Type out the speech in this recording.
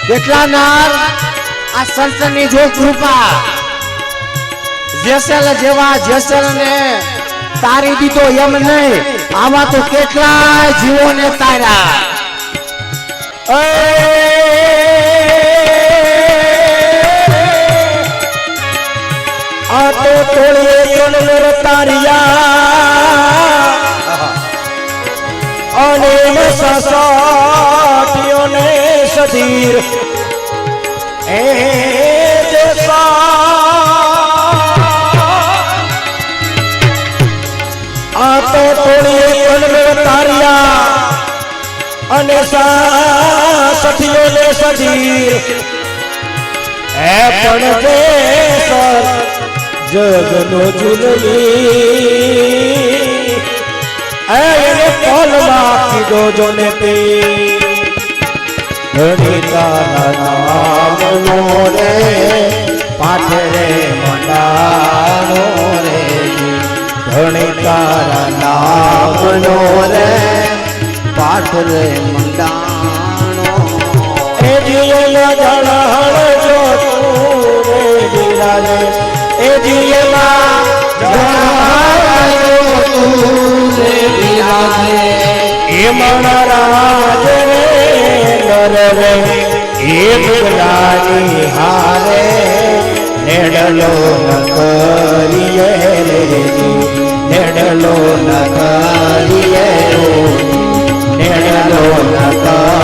કેટલા નાર આ સંતની જો કૃપા જેસલ જેવા જેસલ ને તારી દીધો એમ નહીં, આમાં તો કેટલાય જીવોને તાર્યા. આ તો તોળીએ તોળનર તારિયા અને સસાટીઓને સધીર એ આ તો તોળીએ તોળનર તારિયા અને સઠીઓને સધીર એ પણ દેસર જગનો ઝૂલની એને કોલમાં કીધો જોને તે ધણી તારા નામનો રે પાઠ રે મંડાણો રે ધણી તારા નામનો રે પાઠ રે મંડાણો એ જીવન જળહળ જો તું રે બિરાજે એ જીવનમાં જળહળ જો તું રે બિરાજે એ મણરાજ રે નર રે એ બિરાની હારે નેડલો ન કરીએ રે નેડલો ન કરીએ નેડલો ન કરીએ